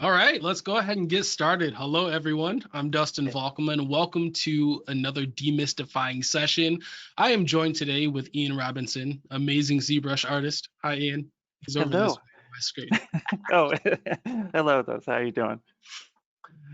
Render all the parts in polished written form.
All right, let's go ahead and get started. Hello, everyone. I'm Dustin Volkelman. Welcome to another demystifying session. I am joined today with Ian Robinson, amazing ZBrush artist. Hi, Ian. He's over this way on my screen. Oh, hello, Dust. How are you doing?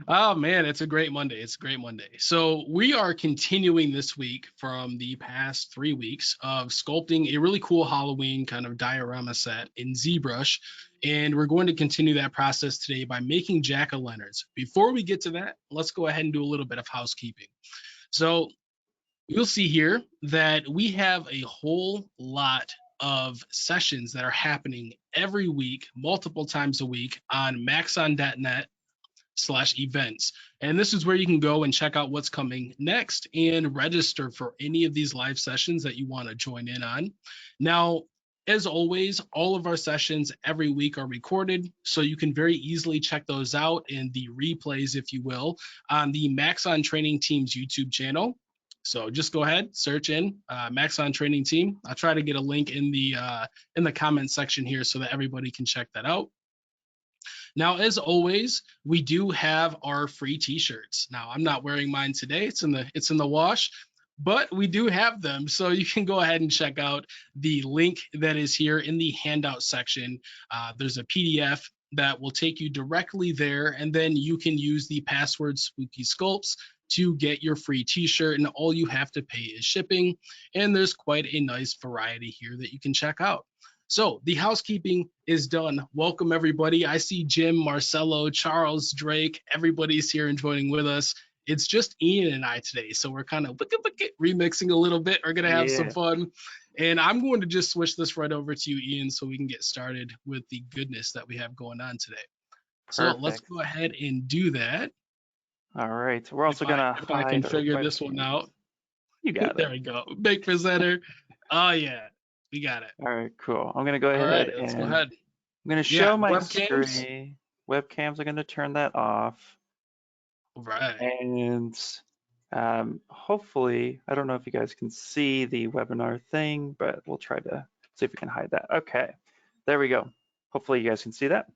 Oh man, it's a great Monday. It's a great Monday. So we are continuing this week from the past 3 weeks of sculpting a really cool Halloween kind of diorama set in ZBrush. And we're going to continue that process today by making jack-o'-lanterns. Before we get to that, let's go ahead and do a little bit of housekeeping. So you'll see here that we have a whole lot of sessions that are happening every week, multiple times a week on maxon.net/events. And this is where you can go and check out what's coming next and register for any of these live sessions that you want to join in on. Now, as always, all of our sessions every week are recorded, so you can very easily check those out in the replays, if you will, on the Maxon Training Team's YouTube channel. So just go ahead, search in Maxon Training Team. I'll try to get a link in the comment section here so that everybody can check that out. Now, as always, we do have our free t-shirts. Now, I'm not wearing mine today. It's in the wash, but we do have them. So you can go ahead and check out the link that is here in the handout section. There's a PDF that will take you directly there, and then you can use the password Spooky Sculpts to get your free t-shirt, and all you have to pay is shipping. And there's quite a nice variety here that you can check out. So the housekeeping is done. Welcome, everybody. I see Jim, Marcelo, Charles, Drake. Everybody's here and joining with us. It's just Ian and I today. So we're kind of remixing a little bit. We're going to have some fun. And I'm going to just switch this right over to you, Ian, so we can get started with the goodness that we have going on today. Perfect. So let's go ahead and do that. All right. We're also going to if I can figure this one out. You got it. There we go. Big presenter. Oh, yeah. We got it. All right, cool. I'm going to go ahead let's go ahead. I'm going to show my screen. Webcams, I'm going to turn that off. Right. And hopefully, I don't know if you guys can see the webinar thing, but we'll try to see if we can hide that. Okay, there we go. Hopefully you guys can see that.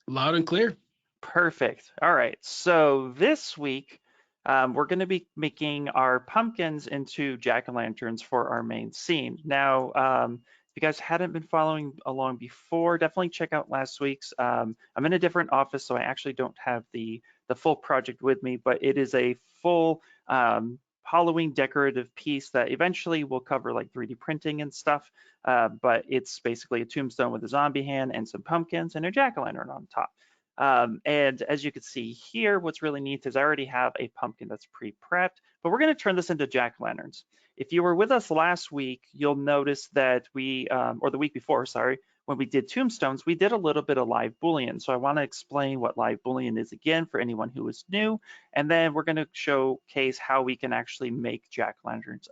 Loud and clear. Perfect. All right, so this week, we're going to be making our pumpkins into jack-o'-lanterns for our main scene. Now, if you guys hadn't been following along before, definitely check out last week's. I'm in a different office, so I actually don't have the full project with me, but it is a full Halloween decorative piece that eventually will cover like 3D printing and stuff, but it's basically a tombstone with a zombie hand and some pumpkins and a jack-o'-lantern on top. And as you can see here, what's really neat is I already have a pumpkin that's pre-prepped, but we're going to turn this into jack-o'-lanterns. If you were with us last week, you'll notice that we, or the week before, sorry, when we did tombstones, we did a little bit of live Boolean. So I want to explain what live Boolean is again for anyone who is new, and then we're going to showcase how we can actually make jack-o'-lanterns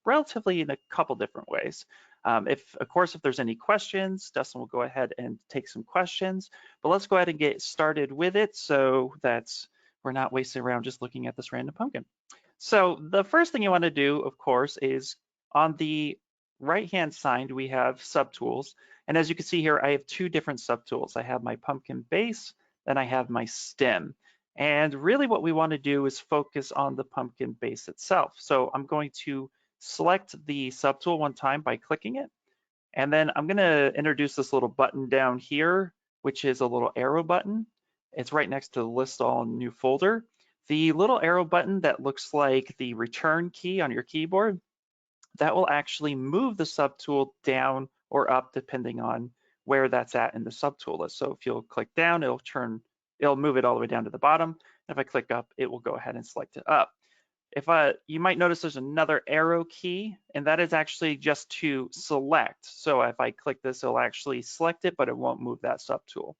relatively in a couple different ways. Of course, if there's any questions, Dustin will go ahead and take some questions, but let's go ahead and get started with it so that we're not wasting around just looking at this random pumpkin. So the first thing you want to do, of course, is on the right-hand side, we have subtools. And as you can see here, I have two different subtools. I have my pumpkin base, then I have my stem. And really what we want to do is focus on the pumpkin base itself. So I'm going to select the subtool one time by clicking it. And then I'm going to introduce this little button down here, which is a little arrow button. It's right next to the list all new folder. The little arrow button that looks like the return key on your keyboard, that will actually move the subtool down or up depending on where that's at in the subtool list. So if you'll click down, it'll move it all the way down to the bottom. If I click up, it will go ahead and select it up. You might notice there's another arrow key, and that is actually just to select. So if I click this, it'll actually select it, but it won't move that subtool.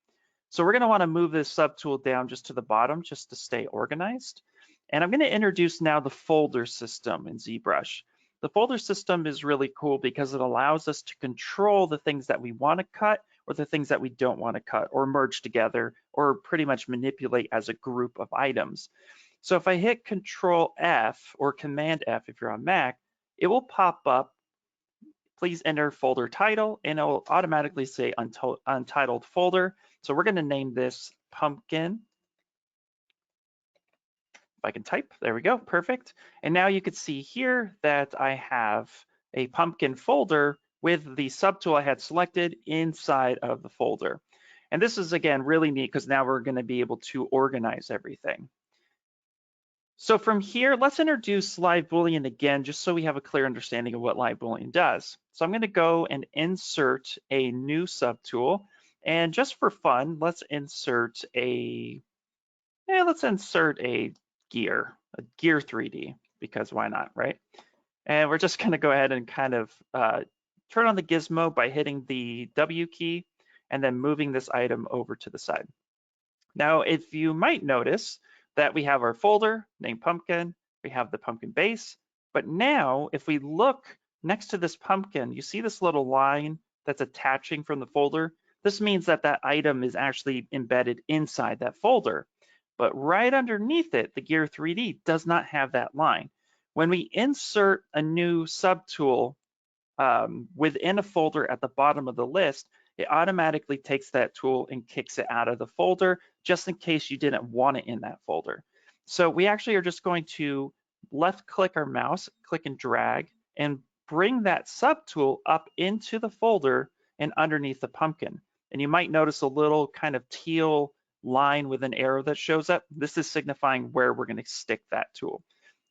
So we're going to want to move this subtool down just to the bottom just to stay organized. And I'm going to introduce now the folder system in ZBrush. The folder system is really cool because it allows us to control the things that we want to cut or the things that we don't want to cut or merge together or pretty much manipulate as a group of items. So if I hit Control F or Command F if you're on Mac, it will pop up. please enter folder title, and it will automatically say untitled folder. So we're going to name this Pumpkin. If I can type, there we go, perfect. And now you can see here that I have a Pumpkin folder with the subtool I had selected inside of the folder. And this is, again, really neat because now we're going to be able to organize everything. So from here, let's introduce live Boolean again, just so we have a clear understanding of what live Boolean does. So I'm going to go and insert a new subtool. And just for fun, let's insert a gear 3D, because why not, right? And we're just going to go ahead and kind of turn on the gizmo by hitting the W key and then moving this item over to the side. Now, if you might notice that we have our folder named Pumpkin, we have the pumpkin base, but now if we look next to this pumpkin, you see this little line that's attaching from the folder. This means that that item is actually embedded inside that folder. But right underneath it, the Gear 3D does not have that line. When we insert a new subtool within a folder at the bottom of the list, it automatically takes that tool and kicks it out of the folder, just in case you didn't want it in that folder. So we actually are just going to left click our mouse, click and drag, and bring that subtool up into the folder and underneath the pumpkin. And you might notice a little kind of teal line with an arrow that shows up. This is signifying where we're going to stick that tool.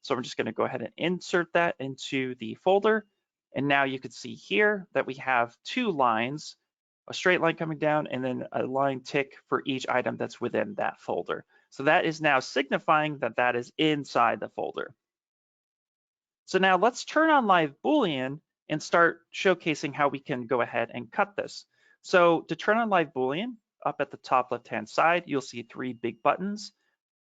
So I'm just going to go ahead and insert that into the folder. And now you can see here that we have two lines, a straight line coming down and then a line tick for each item that's within that folder. So that is now signifying that that is inside the folder. So now let's turn on live Boolean and start showcasing how we can go ahead and cut this. So to turn on live Boolean, up at the top left-hand side, you'll see three big buttons: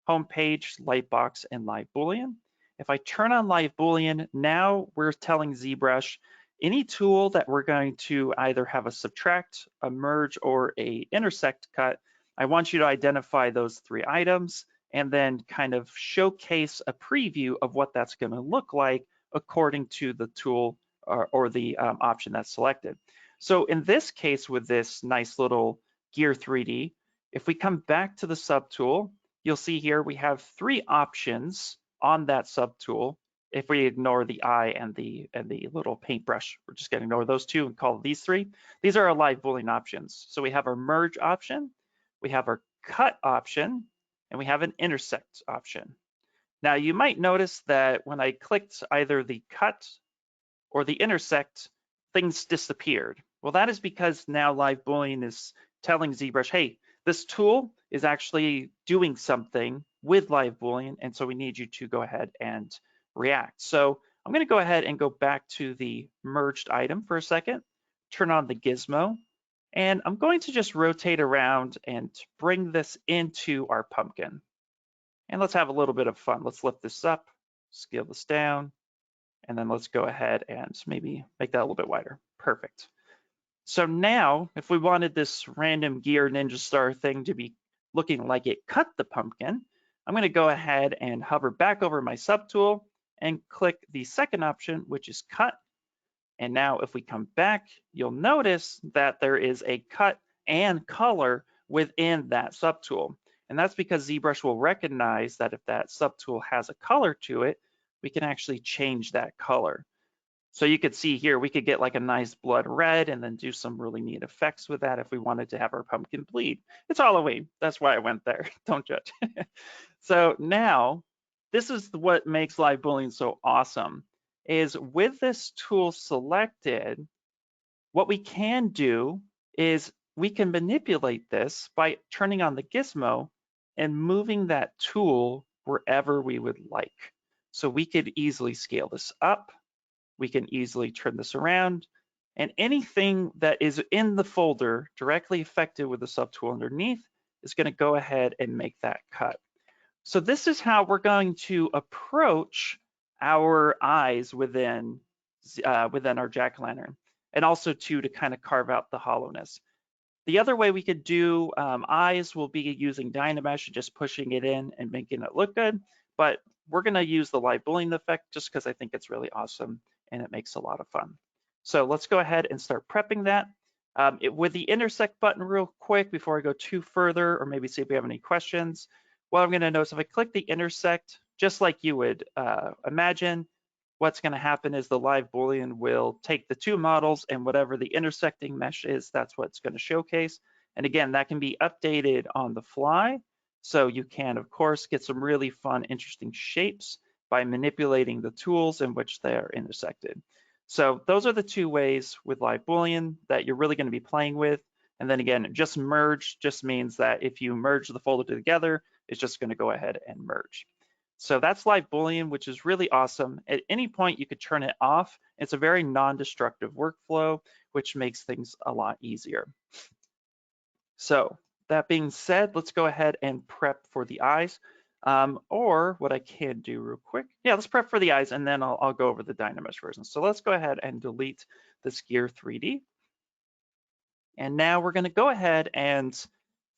Home Page, Lightbox, and Live Boolean. If I turn on live Boolean, now we're telling ZBrush any tool that we're going to either have a subtract, a merge, or a intersect cut, I want you to identify those three items and then kind of showcase a preview of what that's going to look like according to the tool or the option that's selected. So in this case, with this nice little Gear 3D, if we come back to the subtool, you'll see here we have three options on that subtool. If we ignore the eye and the little paintbrush, we're just going to ignore those two and call these three. These are our live Boolean options. So we have our merge option, we have our cut option, and we have an intersect option. Now you might notice that when I clicked either the cut or the intersect, things disappeared. Well, that is because now live Boolean is telling ZBrush, hey, this tool is actually doing something with live Boolean, and so we need you to go ahead and react. So I'm going to go ahead and go back to the merged item for a second, turn on the gizmo, and I'm going to just rotate around and bring this into our pumpkin. And let's have a little bit of fun. Let's lift this up, scale this down, and then let's go ahead and maybe make that a little bit wider. Perfect. So now, if we wanted this random gear ninja star thing to be looking like it cut the pumpkin, I'm going to go ahead and hover back over my subtool and click the second option, which is cut. And now if we come back, you'll notice that there is a cut and color within that subtool. And that's because ZBrush will recognize that if that subtool has a color to it, we can actually change that color. So you could see here, we could get like a nice blood red and then do some really neat effects with that if we wanted to have our pumpkin bleed. It's Halloween, that's why I went there, don't judge. So now, this is what makes live Boolean so awesome, is with this tool selected, what we can do is we can manipulate this by turning on the gizmo and moving that tool wherever we would like. So we could easily scale this up. We can easily turn this around, and anything that is in the folder directly affected with the subtool underneath is going to go ahead and make that cut. So this is how we're going to approach our eyes within our jack-o'-lantern, and also to kind of carve out the hollowness. The other way we could do eyes will be using DynaMesh and just pushing it in and making it look good, but we're going to use the live Boolean effect just because I think it's really awesome and it makes a lot of fun. So let's go ahead and start prepping that. With the intersect button real quick before I go too further, or maybe see if we have any questions. What I'm gonna notice if I click the intersect, just like you would imagine, what's gonna happen is the live Boolean will take the two models and whatever the intersecting mesh is, that's what's gonna showcase. And again, that can be updated on the fly. So you can, of course, get some really fun, interesting shapes by manipulating the tools in which they are intersected. So those are the two ways with live Boolean that you're really going to be playing with. And then again, just merge just means that if you merge the folder together, it's just going to go ahead and merge. So that's live Boolean, which is really awesome. At any point, you could turn it off. It's a very non-destructive workflow, which makes things a lot easier. So that being said, let's go ahead and prep for the eyes. Or what I can do real quick. Yeah, let's prep for the eyes and then I'll go over the DynaMesh version. So let's go ahead and delete this gear 3D. And now we're gonna go ahead and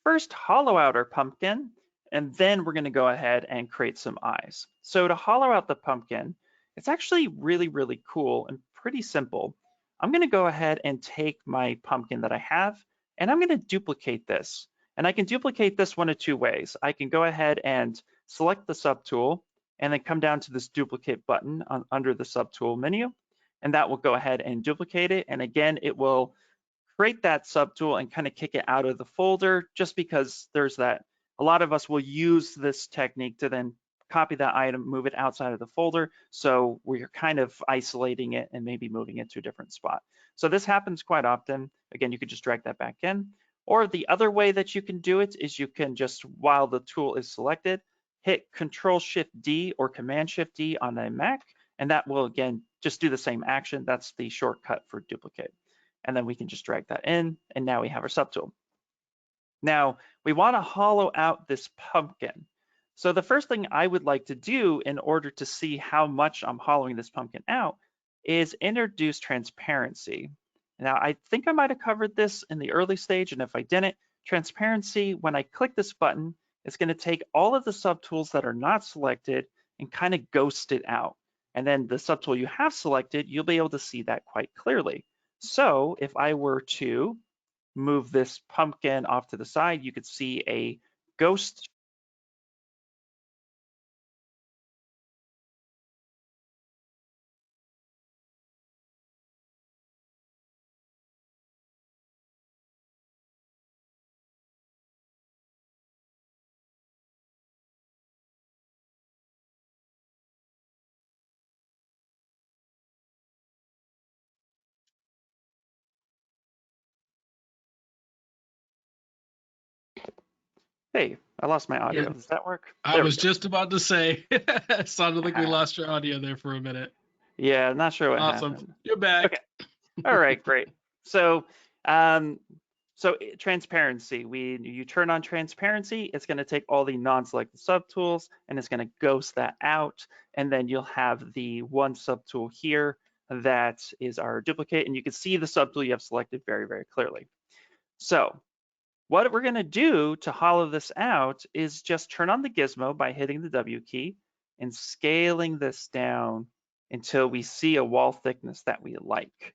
first hollow out our pumpkin, and then we're gonna go ahead and create some eyes. So to hollow out the pumpkin, it's actually really, really cool and pretty simple. I'm gonna go ahead and take my pumpkin that I have, and I'm gonna duplicate this. And I can duplicate this one of two ways. I can go ahead and select the subtool and then come down to this duplicate button under the subtool menu, and that will go ahead and duplicate it. And again, it will create that subtool and kind of kick it out of the folder just because there's that. A lot of us will use this technique to then copy that item, move it outside of the folder. So we're kind of isolating it and maybe moving it to a different spot. So this happens quite often. Again, you could just drag that back in. Or the other way that you can do it is you can just, while the tool is selected, hit Control-Shift-D or Command-Shift-D on a Mac, and that will, again, just do the same action. That's the shortcut for duplicate. And then we can just drag that in, and now we have our subtool. Now, we want to hollow out this pumpkin. So the first thing I would like to do in order to see how much I'm hollowing this pumpkin out is introduce transparency. Now, I think I might have covered this in the early stage, and if I didn't, transparency, when I click this button, it's going to take all of the subtools that are not selected and kind of ghost it out. And then the subtool you have selected, you'll be able to see that quite clearly. So if I were to move this pumpkin off to the side, you could see a ghost. Hey, I lost my audio. Yeah, Does that work? I There we was go. just about to say, it sounded like we lost your audio there for a minute. Yeah, not sure what Awesome. happened. You're back. Okay. All right, great. So, transparency. You turn on transparency, it's going to take all the non-selected subtools and it's going to ghost that out, and then you'll have the one subtool here that is our duplicate, and you can see the subtool you have selected very, very clearly. So, what we're going to do to hollow this out is just turn on the gizmo by hitting the W key and scaling this down until we see a wall thickness that we like.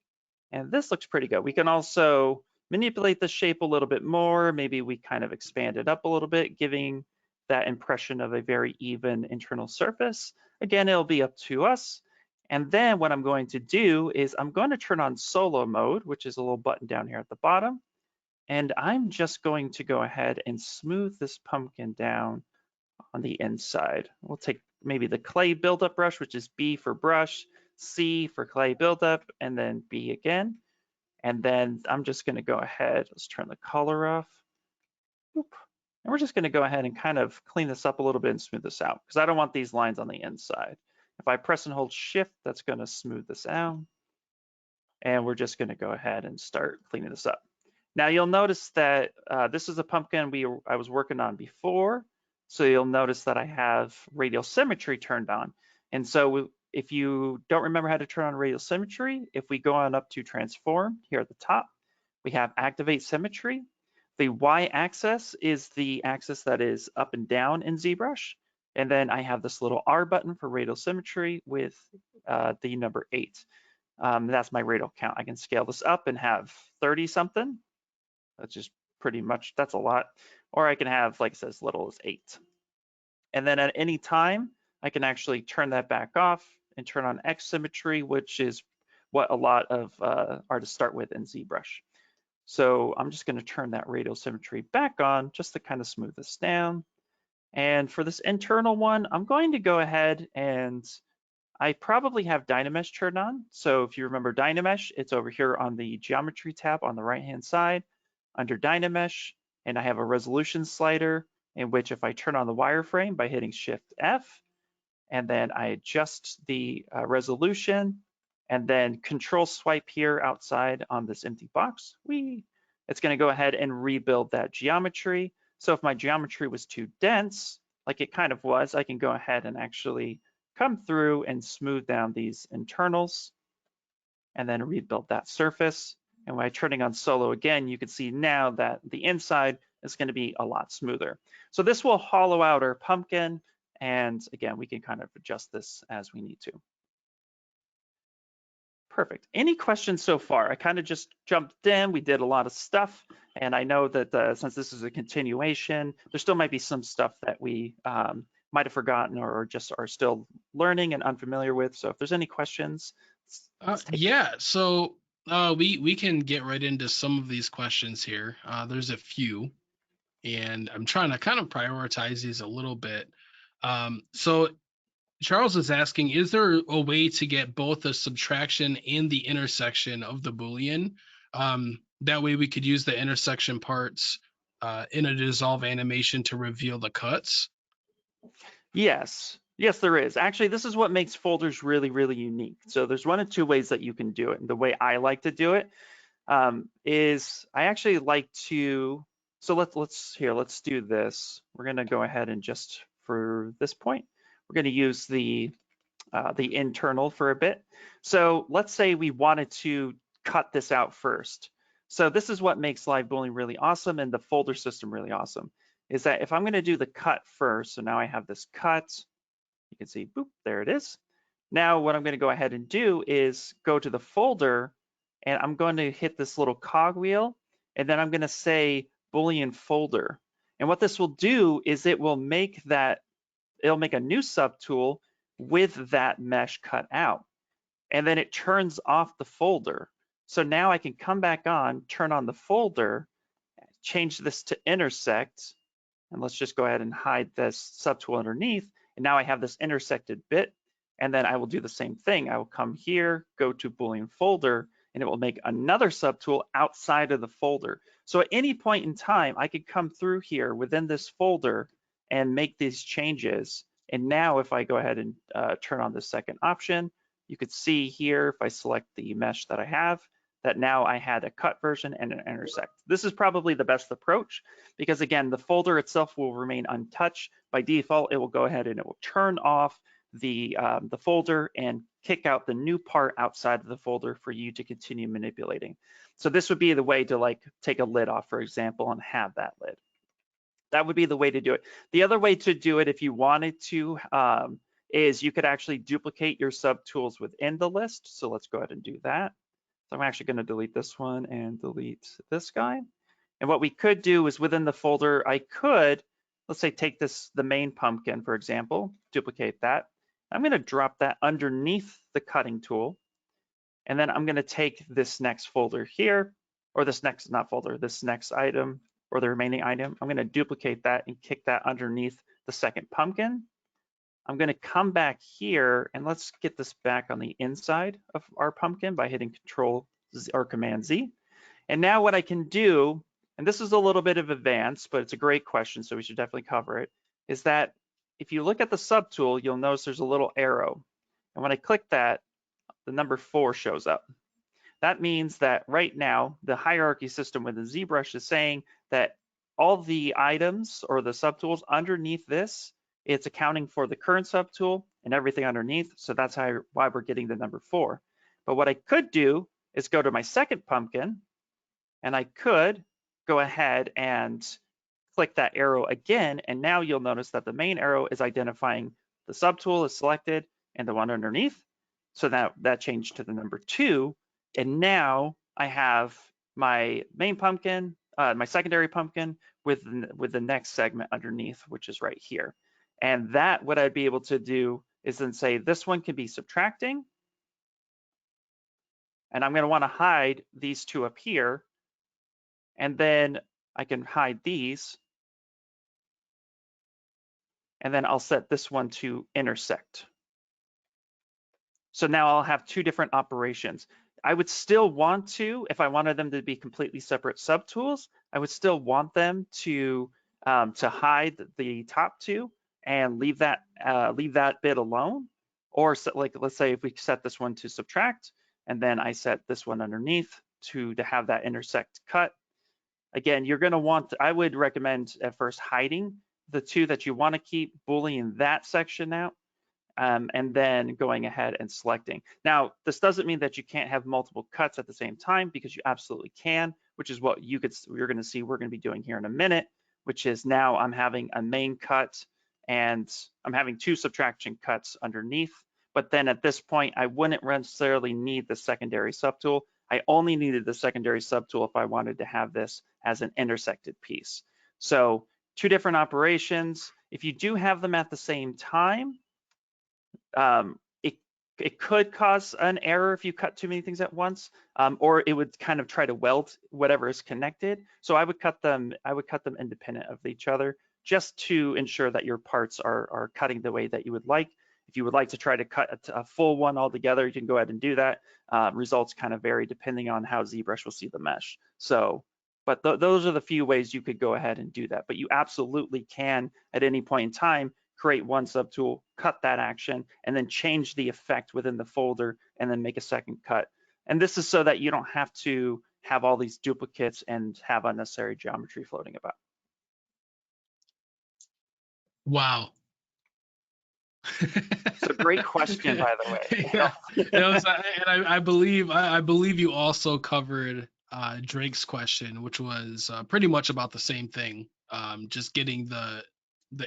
And this looks pretty good. We can also manipulate the shape a little bit more. Maybe we kind of expand it up a little bit, giving that impression of a very even internal surface. Again, it'll be up to us. And then what I'm going to do is I'm going to turn on solo mode, which is a little button down here at the bottom. And I'm just going to go ahead and smooth this pumpkin down on the inside. We'll take maybe the clay buildup brush, which is B for brush, C for clay buildup, and then B again. And then I'm just going to go ahead, let's turn the color off. Oop. And we're just going to go ahead and kind of clean this up a little bit and smooth this out because I don't want these lines on the inside. If I press and hold shift, that's going to smooth this out. And we're just going to go ahead and start cleaning this up. Now you'll notice that this is a pumpkin I was working on before. So you'll notice that I have radial symmetry turned on. And so if you don't remember how to turn on radial symmetry, if we go on up to transform here at the top, we have activate symmetry. The y-axis is the axis that is up and down in ZBrush. And then I have this little R button for radial symmetry with the number 8. That's my radial count. I can scale this up and have 30 something. That's just pretty much, that's a lot. Or I can have, like it says, as little as 8. And then at any time, I can actually turn that back off and turn on X symmetry, which is what a lot of artists start with in ZBrush. So I'm just going to turn that radial symmetry back on just to kind of smooth this down. And for this internal one, I'm going to go ahead and I probably have DynaMesh turned on. So if you remember DynaMesh, it's over here on the geometry tab on the right-hand side under DynaMesh, and I have a resolution slider in which if I turn on the wireframe by hitting Shift F, and then I adjust the resolution, and then Control swipe here outside on this empty box, it's gonna go ahead and rebuild that geometry. So if my geometry was too dense, like it kind of was, I can go ahead and actually come through and smooth down these internals and then rebuild that surface. And by turning on solo again, you can see now that the inside is going to be a lot smoother. So this will hollow out our pumpkin. And again, we can kind of adjust this as we need to. Perfect. Any questions so far? I kind of just jumped in. We did a lot of stuff. And I know that since this is a continuation, there still might be some stuff that we might have forgotten or just are still learning and unfamiliar with. So if there's any questions, yeah, so we can get right into some of these questions here. There's a few, and I'm trying to kind of prioritize these a little bit. So Charles is asking, is there a way to get both the subtraction and the intersection of the Boolean? That way we could use the intersection parts in a dissolve animation to reveal the cuts. Yes, there is. Actually, this is what makes folders really, really unique. So there's one of two ways that you can do it. And the way I like to do it is I actually like to, so let's do this. We're gonna go ahead and just for this point, we're gonna use the internal for a bit. So let's say we wanted to cut this out first. So this is what makes live Boolean really awesome and the folder system really awesome, is that if I'm gonna do the cut first, so now I have this cut, you can see, boop, there it is. Now what I'm gonna go ahead and do is go to the folder and I'm going to hit this little cogwheel and then I'm gonna say Boolean Folder. And what this will do is it will make it'll make a new subtool with that mesh cut out. And then it turns off the folder. So now I can come back on, turn on the folder, change this to Intersect, and let's just go ahead and hide this subtool underneath. And now I have this intersected bit, and then I will do the same thing. I will come here, go to Boolean Folder, and it will make another subtool outside of the folder. So at any point in time, I could come through here within this folder and make these changes. And now if I go ahead and turn on the second option, you could see here, if I select the mesh that I have, that now I had a cut version and an intersect. This is probably the best approach because again, the folder itself will remain untouched. By default, it will go ahead and it will turn off the folder and kick out the new part outside of the folder for you to continue manipulating. So this would be the way to like take a lid off, for example, and have that lid. That would be the way to do it. The other way to do it if you wanted to is you could actually duplicate your subtools within the list. So let's go ahead and do that. So I'm actually going to delete this one and delete this guy. And what we could do is within the folder, I could, let's say, take the main pumpkin, for example, duplicate that. I'm going to drop that underneath the cutting tool. And then I'm going to take this next folder here, or this next, not folder, this next item, or the remaining item. I'm going to duplicate that and kick that underneath the second pumpkin. I'm going to come back here and let's get this back on the inside of our pumpkin by hitting Control or Command Z. And now what I can do, and this is a little bit of advanced, but it's a great question, so we should definitely cover it, is that if you look at the subtool, you'll notice there's a little arrow. And when I click that, the number 4 shows up. That means that right now, the hierarchy system within ZBrush is saying that all the items or the subtools underneath this, it's accounting for the current subtool and everything underneath. So that's why we're getting the number 4. But what I could do is go to my second pumpkin and I could go ahead and click that arrow again. And now you'll notice that the main arrow is identifying the subtool is selected and the one underneath. So that changed to the number 2. And now I have my main pumpkin, my secondary pumpkin with the next segment underneath, which is right here. And that, what I'd be able to do is then say this one can be subtracting. And I'm going to want to hide these two up here. And then I can hide these. And then I'll set this one to intersect. So now I'll have 2 different operations. I would still want to, if I wanted them to be completely separate subtools, I would still want them to hide the top 2 and leave that bit alone. Or like, let's say if we set this one to subtract, and then I set this one underneath to have that intersect cut. Again, you're going to want, I would recommend at first hiding the 2 that you want to keep, Boolean that section out, and then going ahead and selecting. Now, this doesn't mean that you can't have multiple cuts at the same time, because you absolutely can, which is what you're going to see we're going to be doing here in a minute, which is now I'm having a main cut and I'm having 2 subtraction cuts underneath. But then at this point, I wouldn't necessarily need the secondary subtool. I only needed the secondary subtool if I wanted to have this as an intersected piece. So 2 different operations. If you do have them at the same time, it could cause an error if you cut too many things at once, or it would kind of try to weld whatever is connected. So I would cut them independent of each other, just to ensure that your parts are cutting the way that you would like. If you would like to try to cut a full one all together, you can go ahead and do that. Results kind of vary depending on how ZBrush will see the mesh. So, but those are the few ways you could go ahead and do that. But you absolutely can, at any point in time, create one subtool, cut that action, and then change the effect within the folder, and then make a second cut. And this is so that you don't have to have all these duplicates and have unnecessary geometry floating about. Wow. It's a great question, by the way. Yeah, and I believe you also covered Drake's question, which was pretty much about the same thing. Just getting the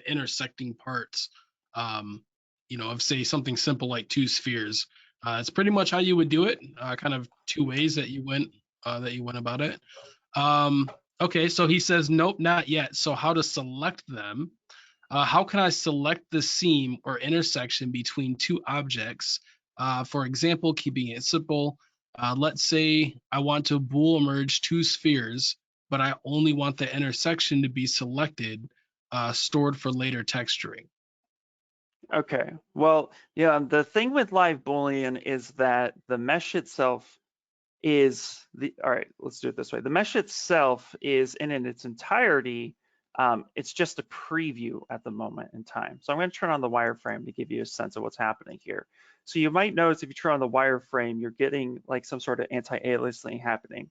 intersecting parts, of say something simple like 2 spheres. It's pretty much how you would do it. Kind of 2 ways that you went about it. Okay, so he says nope, not yet. So how to select them? How can I select the seam or intersection between 2 objects? For example, keeping it simple, let's say I want to Boole merge 2 spheres, but I only want the intersection to be selected, stored for later texturing. Okay, well, yeah, the thing with live Boolean is that the mesh itself is all right, let's do it this way. The mesh itself is in its entirety, it's just a preview at the moment in time. So I'm going to turn on the wireframe to give you a sense of what's happening here. So you might notice if you turn on the wireframe, you're getting like some sort of anti-aliasing happening.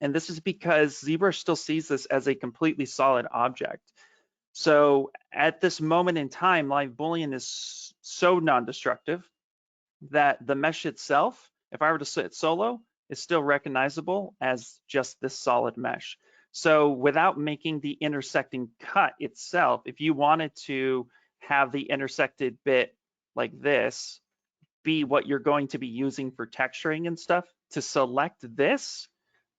And this is because ZBrush still sees this as a completely solid object. So at this moment in time, live Boolean is so non-destructive that the mesh itself, if I were to sit solo, is still recognizable as just this solid mesh. So without making the intersecting cut itself, if you wanted to have the intersected bit like this be what you're going to be using for texturing and stuff, to select this,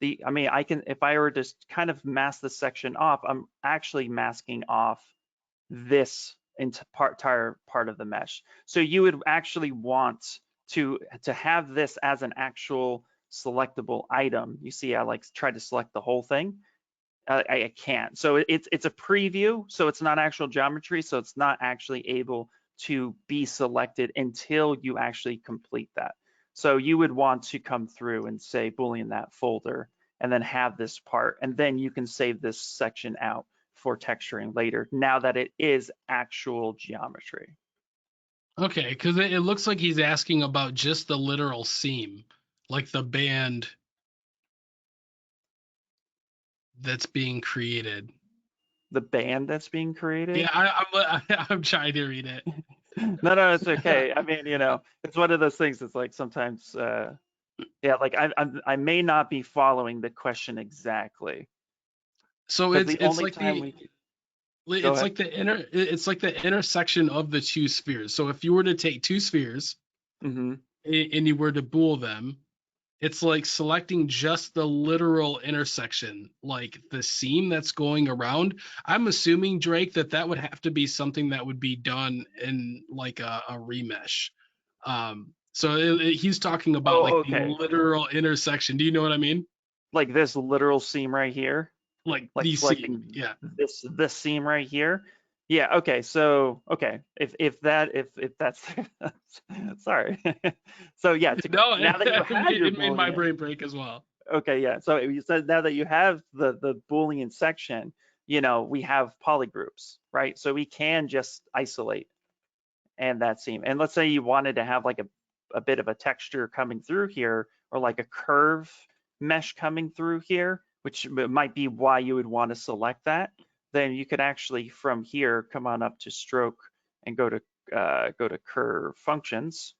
I can, if I were to kind of mask this section off, I'm actually masking off this entire part of the mesh. So you would actually want to have this as an actual selectable item. You see, I like try to select the whole thing. I can't. So it's a preview, so it's not actual geometry, so it's not actually able to be selected until you actually complete that. So you would want to come through and say Boolean that folder, and then have this part, and then you can save this section out for texturing later, now that it is actual geometry. Okay, because it looks like he's asking about just the literal seam, like the band that's being created. The band that's being created? Yeah, I'm trying to read it. No, it's okay. I mean, it's one of those things. It's like sometimes, yeah, like I may not be following the question exactly. So it's like the intersection of the 2 spheres. So if you were to take 2 spheres, mm-hmm. and you were to bool them, it's like selecting just the literal intersection, like the seam that's going around. I'm assuming, Drake, that would have to be something that would be done in like a remesh. So he's talking about like Oh, the okay. literal intersection. Do you know what I mean? Like this literal seam right here, Like like the seam. selecting Yeah. this seam right here. Yeah, okay. So, okay. If that's sorry. So yeah, No, now that you have your it made my Boolean, brain break as well. okay, yeah. So you said now that you have the Boolean section, we have polygroups, right? So we can just isolate and that seam. And let's say you wanted to have like a bit of a texture coming through here, or like a curve mesh coming through here, which might be why you would want to select that. Then you could actually from here come on up to stroke and go to curve functions,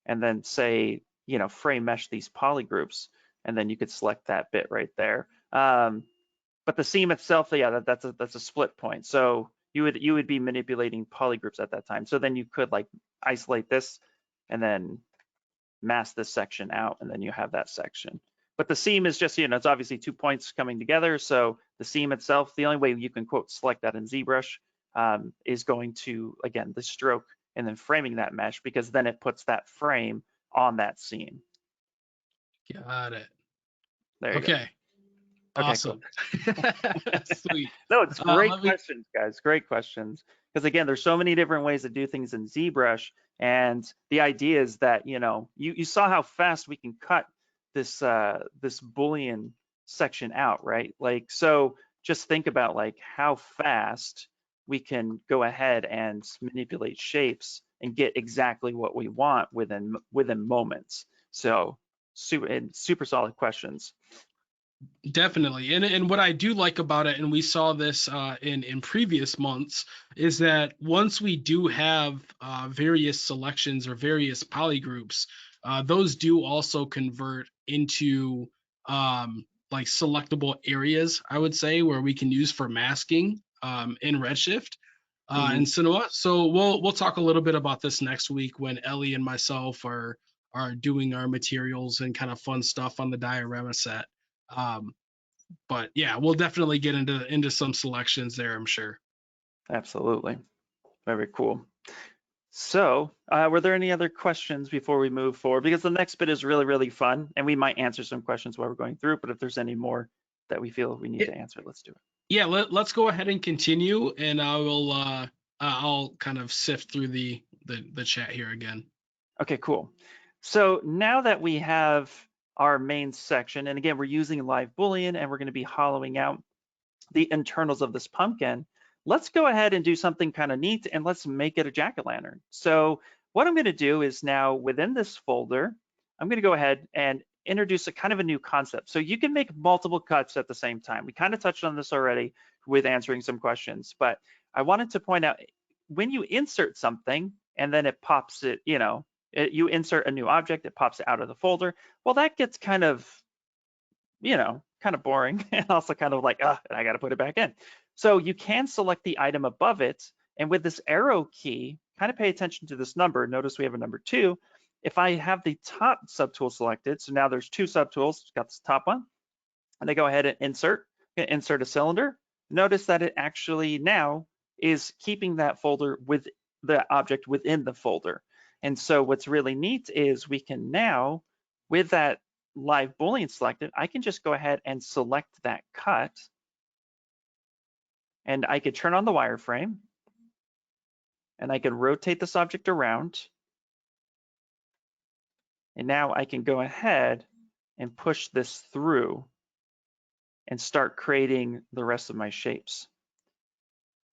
and then say frame mesh these polygroups, and then you could select that bit right there. But the seam itself, yeah, that's a split point. So you would be manipulating polygroups at that time. So then you could like isolate this and then mask this section out, and then you have that section. But the seam is just, it's obviously 2 points coming together. So the seam itself, the only way you can quote select that in ZBrush is going to, again, the stroke and then framing that mesh, because then it puts that frame on that seam. Got it. There you Okay. go. Okay, cool. Awesome. Sweet. No, it's great Let me questions, guys. Great questions. Because again, there's so many different ways to do things in ZBrush, and the idea is that you saw how fast we can cut this this Boolean section out, right? Like, so just think about like how fast we can go ahead and manipulate shapes and get exactly what we want within moments. So super solid questions. Definitely. And what I do like about it, and we saw this in previous months, is that once we do have various selections or various polygroups, those do also convert into like selectable areas, I would say, where we can use for masking in Redshift. Mhm. And Sanoa. So we'll talk a little bit about this next week when Ellie and myself are doing our materials and kind of fun stuff on the diorama set. But yeah, we'll definitely get into some selections there, I'm sure. Absolutely. Very cool. So, were there any other questions before we move forward? Because the next bit is really, really fun, and we might answer some questions while we're going through it, but if there's any more that we feel we need to answer, let's do it. Yeah, let's go ahead and continue, and I'll kind of sift through the chat here again. Okay, cool. So now that we have our main section, and again, we're using live Boolean, and we're going to be hollowing out the internals of this pumpkin, let's go ahead and do something kind of neat, and let's make it a jack-o'-lantern. So what I'm going to do is now within this folder, I'm going to go ahead and introduce a kind of a new concept. So you can make multiple cuts at the same time. We kind of touched on this already with answering some questions, but I wanted to point out when you insert something and then it pops it, you insert a new object, it pops it out of the folder. Well, that gets kind of boring, and also kind of like, I got to put it back in. So you can select the item above it, and with this arrow key, kind of pay attention to this number. Notice we have a number 2. If I have the top subtool selected, so now there's 2 subtools, got this top one, and I go ahead and insert a cylinder. Notice that it actually now is keeping that folder with the object within the folder. And so what's really neat is we can now, with that live Boolean selected, I can just go ahead and select that cut, and I could turn on the wireframe, and I can rotate this object around, and now I can go ahead and push this through and start creating the rest of my shapes.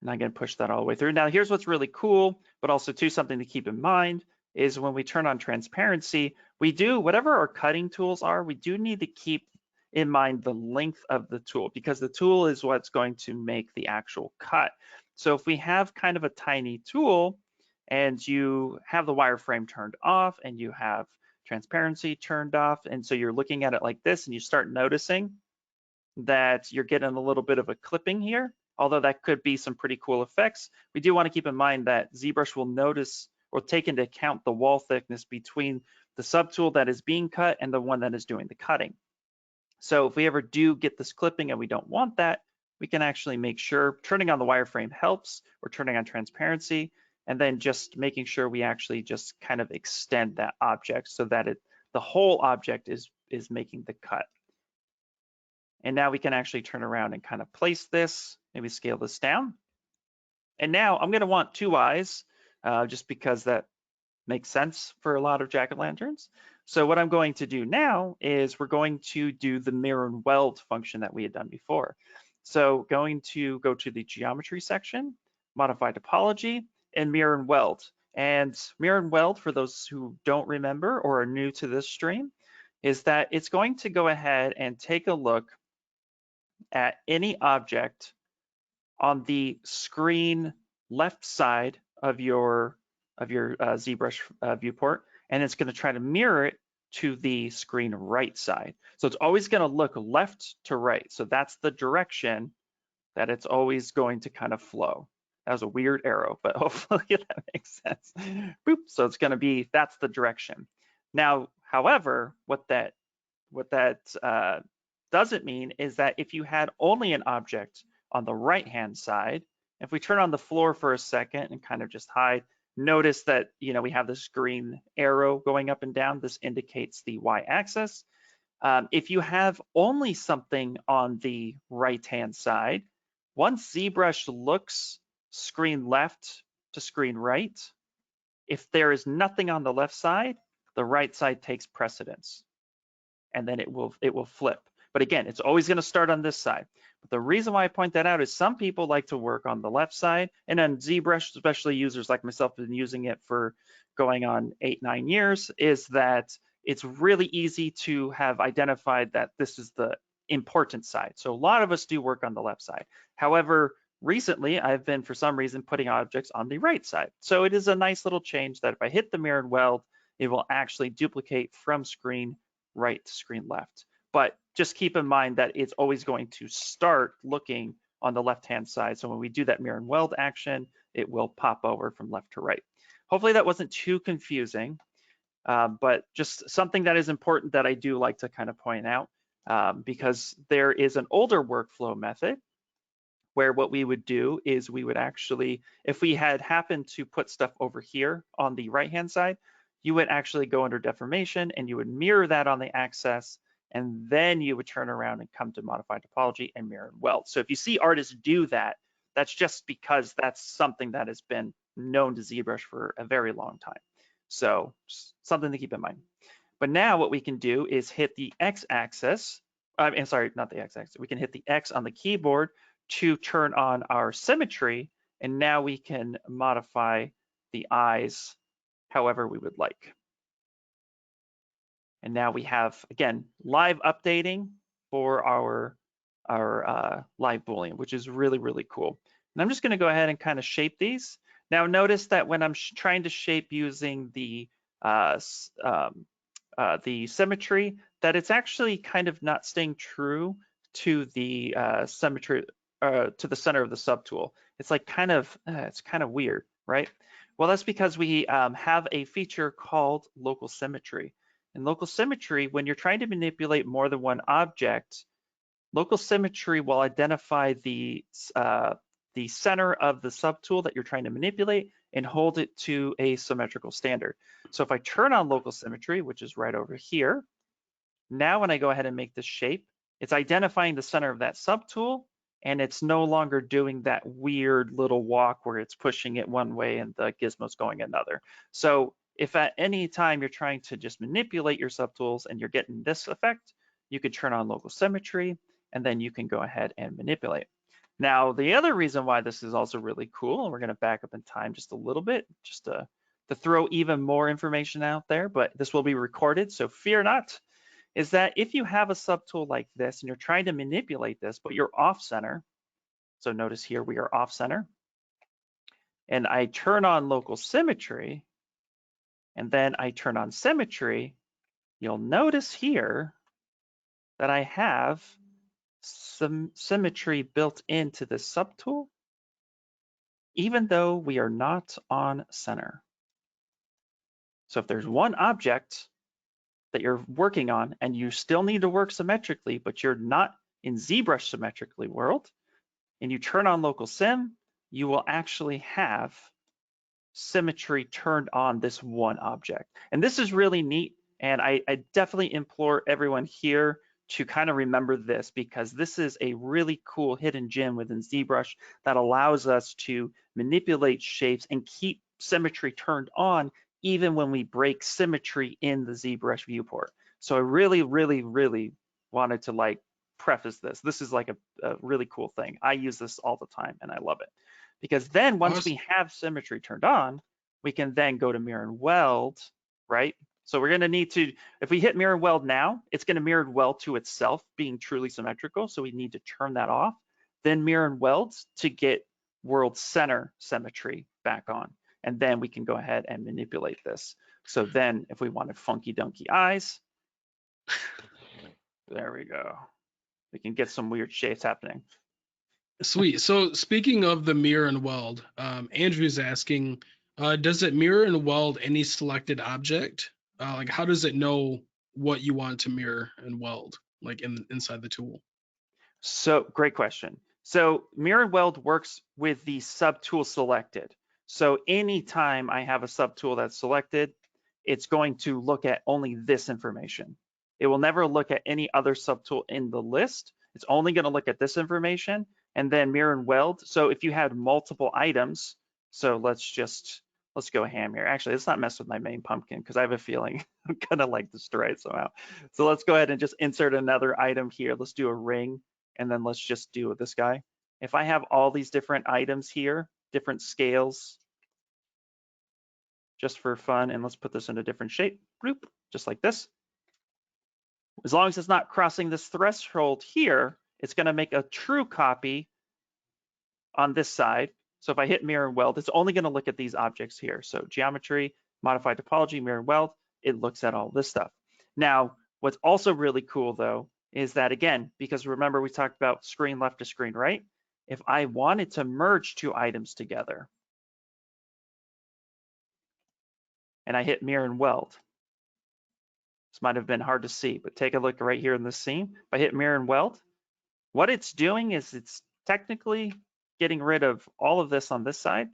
And I'm going to push that all the way through. Now here's what's really cool, but also too something to keep in mind is when we turn on transparency, we do, whatever our cutting tools are, we do need to keep in mind the length of the tool, because the tool is what's going to make the actual cut. So if we have kind of a tiny tool and you have the wireframe turned off and you have transparency turned off, and so you're looking at it like this and you start noticing that you're getting a little bit of a clipping here, although that could be some pretty cool effects, we do want to keep in mind that ZBrush will notice or take into account the wall thickness between the subtool that is being cut and the one that is doing the cutting. So if we ever do get this clipping and we don't want that, we can actually make sure turning on the wireframe helps, or turning on transparency, and then just making sure we actually just kind of extend that object so that the whole object is making the cut. And now we can actually turn around and kind of place this, maybe scale this down. And now I'm gonna want two eyes, just because that makes sense for a lot of jack-o'-lanterns. So what I'm going to do now is we're going to do the mirror and weld function that we had done before. So going to go to the geometry section, modify topology, and mirror and weld. And mirror and weld, for those who don't remember or are new to this stream, is that it's going to go ahead and take a look at any object on the screen left side of your ZBrush viewport, and it's going to try to mirror it to the screen right side. So it's always going to look left to right. So that's the direction that it's always going to kind of flow. That was a weird arrow, but hopefully that makes sense. Boop. So it's going to be, that's the direction. Now, however, what that doesn't mean is that if you had only an object on the right-hand side, if we turn on the floor for a second and kind of just hide, notice that, you know, we have this green arrow going up and down. This indicates the y-axis. If you have only something on the right-hand side, once ZBrush looks screen left to screen right, if there is nothing on the left side, the right side takes precedence, and then it will flip. But again, it's always going to start on this side. But the reason why I point that out is some people like to work on the left side, and then ZBrush, especially users like myself have been using it for going on 8-9 years, is that it's really easy to have identified that this is the important side. So a lot of us do work on the left side. However, recently I've been, for some reason, putting objects on the right side. So it is a nice little change that if I hit the mirror and weld, it will actually duplicate from screen right to screen left. But just keep in mind that it's always going to start looking on the left-hand side. So when we do that mirror and weld action, it will pop over from left to right. Hopefully that wasn't too confusing, but just something that is important that I do like to kind of point out, because there is an older workflow method where what we would do is we would actually, if we had happened to put stuff over here on the right-hand side, you would actually go under deformation and you would mirror that on the axis, and then you would turn around and come to modify topology and mirror and weld. So if you see artists do that, that's just because that's something that has been known to ZBrush for a very long time. So something to keep in mind. But now what we can do is hit the x-axis, sorry, not the x-axis, we can hit the X on the keyboard to turn on our symmetry, and now we can modify the eyes however we would like. And now we have, again, live updating for our live Boolean, which is really, really cool. And I'm just gonna go ahead and kind of shape these. Now notice that when I'm trying to shape using the symmetry, that it's actually kind of not staying true to the symmetry, to the center of the subtool. It's like kind of, it's kind of weird, right? Well, that's because we have a feature called local symmetry. In local symmetry, when you're trying to manipulate more than one object, local symmetry will identify the center of the subtool that you're trying to manipulate and hold it to a symmetrical standard. So if I turn on local symmetry, which is right over here, now when I go ahead and make this shape, it's identifying the center of that subtool, and it's no longer doing that weird little walk where it's pushing it one way and the gizmo's going another. So if at any time you're trying to just manipulate your subtools and you're getting this effect, you could turn on local symmetry, and then you can go ahead and manipulate. Now, the other reason why this is also really cool, and we're gonna back up in time just a little bit, just to throw even more information out there, but this will be recorded, so fear not, is that if you have a subtool like this and you're trying to manipulate this, but you're off center, so notice here we are off center, and I turn on local symmetry, and then I turn on symmetry, you'll notice here that I have some symmetry built into this subtool, even though we are not on center. So if there's one object that you're working on and you still need to work symmetrically, but you're not in ZBrush symmetrically world, and you turn on local sim, you will actually have symmetry turned on this one object. And this is really neat. And I definitely implore everyone here to kind of remember this, because this is a really cool hidden gem within ZBrush that allows us to manipulate shapes and keep symmetry turned on even when we break symmetry in the ZBrush viewport. So I really, really, really wanted to like preface this. This is like a really cool thing. I use this all the time and I love it. Because then once we have symmetry turned on, we can then go to Mirror and Weld, right? So we're gonna need to, if we hit Mirror and Weld now, it's gonna mirror and weld to itself being truly symmetrical. So we need to turn that off, then Mirror and Weld to get world center symmetry back on. And then we can go ahead and manipulate this. So then if we wanted funky dunky eyes, there we go. We can get some weird shapes happening. Sweet. So speaking of the mirror and weld, Andrew's asking, does it mirror and weld any selected object? Like how does it know what you want to mirror and weld, like inside the tool? So great question. So mirror and weld works with the subtool selected. So anytime I have a subtool that's selected, it's going to look at only this information. It will never look at any other subtool in the list. It's only going to look at this information and then mirror and weld. So if you had multiple items, so let's go ham here. Actually, let's not mess with my main pumpkin because I have a feeling I'm gonna like destroy it somehow. So let's go ahead and just insert another item here. Let's do a ring, and then let's just do this guy. If I have all these different items here, different scales, just for fun, and let's put this in a different shape, bloop, just like this. As long as it's not crossing this threshold here, it's gonna make a true copy on this side. So if I hit mirror and weld, it's only gonna look at these objects here. So geometry, modify topology, mirror and weld, it looks at all this stuff. Now, what's also really cool though, is that again, because remember we talked about screen left to screen right, if I wanted to merge two items together, and I hit mirror and weld, this might have been hard to see, but take a look right here in this scene. If I hit mirror and weld, what it's doing is it's technically getting rid of all of this on this side,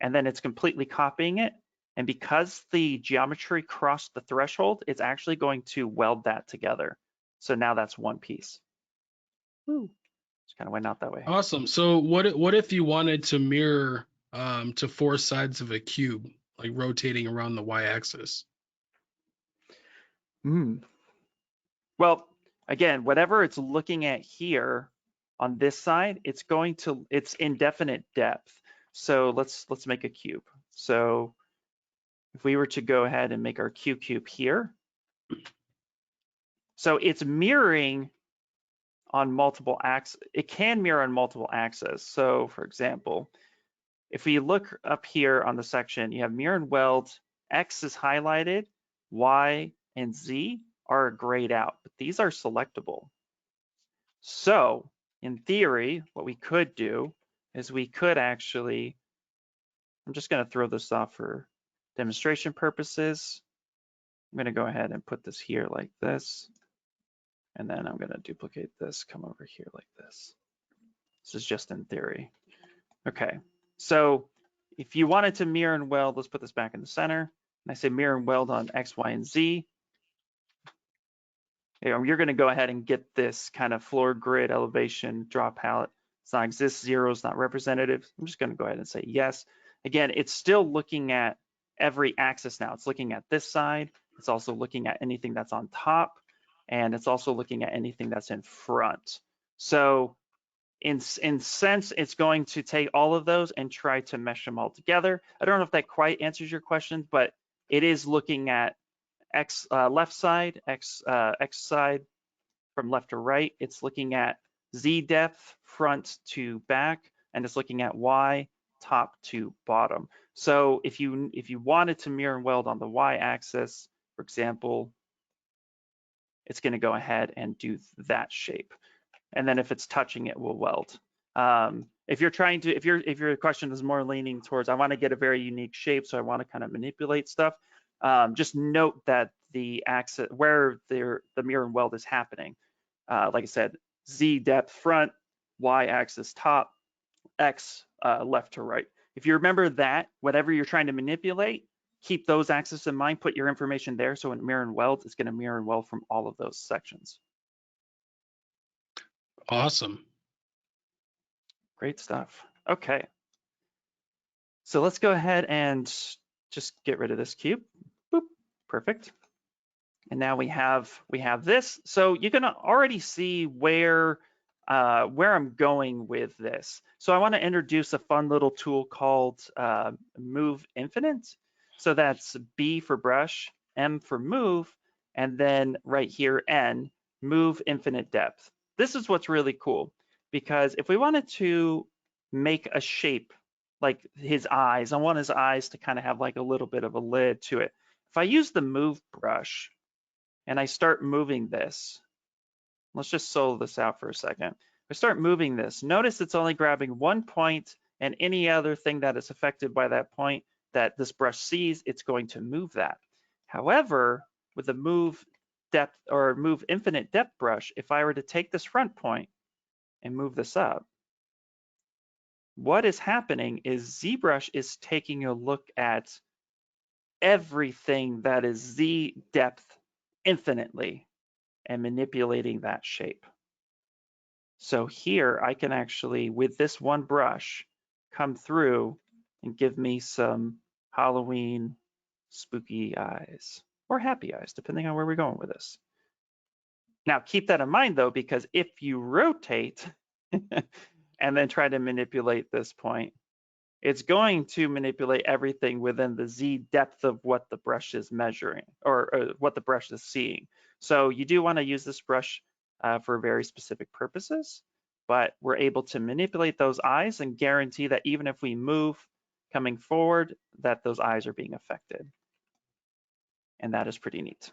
and then it's completely copying it. And because the geometry crossed the threshold, it's actually going to weld that together. So now that's one piece. Woo. Just kind of went out that way. Awesome. So what if you wanted to mirror to four sides of a cube, like rotating around the y-axis? Well, again, whatever it's looking at here on this side, it's indefinite depth. So let's make a cube. So if we were to go ahead and make our cube here, so it's mirroring on multiple axes. It can mirror on multiple axes. So for example, if we look up here on the section, you have mirror and weld, X is highlighted, Y and Z are grayed out, but these are selectable. So in theory, what we could do is we could actually, I'm just gonna throw this off for demonstration purposes. I'm gonna go ahead and put this here like this. And then I'm gonna duplicate this, come over here like this. This is just in theory. Okay, so if you wanted to mirror and weld, let's put this back in the center. And I say mirror and weld on X, Y, and Z. You're gonna go ahead and get this kind of floor grid elevation draw palette. It's not exist, 0 is not representative. I'm just gonna go ahead and say yes. Again, it's still looking at every axis now. It's looking at this side. It's also looking at anything that's on top. And it's also looking at anything that's in front. So in sense, it's going to take all of those and try to mesh them all together. I don't know if that quite answers your question, but it is looking at X left side, X side from left to right. It's looking at Z depth front to back, and it's looking at Y top to bottom. So if you wanted to mirror and weld on the Y axis, for example, it's going to go ahead and do that shape. And then if it's touching it, will weld. If you're trying to, if your question is more leaning towards, I want to get a very unique shape, so I want to kind of manipulate stuff, just note that the axis, where the mirror and weld is happening. Like I said, Z depth front, Y axis top, X left to right. If you remember that, whatever you're trying to manipulate, keep those axes in mind, put your information there. So in mirror and weld, it's going to mirror and weld from all of those sections. Awesome. Great stuff. Okay. So let's go ahead and just get rid of this cube. Boop. Perfect. And now we have this. So you can already see where I'm going with this. So I want to introduce a fun little tool called MoveInfinite. So that's B for brush, M for move, and then right here, N, MoveInfiniteDepth. This is what's really cool, because if we wanted to make a shape like his eyes, I want his eyes to kind of have like a little bit of a lid to it. If I use the move brush and I start moving this, let's just solo this out for a second. I start moving this. Notice it's only grabbing one point, and any other thing that is affected by that point that this brush sees, it's going to move that. However, with the move depth or move infinite depth brush, if I were to take this front point and move this up, what is happening is ZBrush is taking a look at everything that is Z depth infinitely and manipulating that shape. So here I can actually, with this one brush, come through and give me some Halloween spooky eyes or happy eyes, depending on where we're going with this. Now keep that in mind though, because if you rotate and then try to manipulate this point, it's going to manipulate everything within the Z depth of what the brush is measuring or what the brush is seeing. So you do want to use this brush for very specific purposes, but we're able to manipulate those eyes and guarantee that even if we move coming forward, that those eyes are being affected. And that is pretty neat.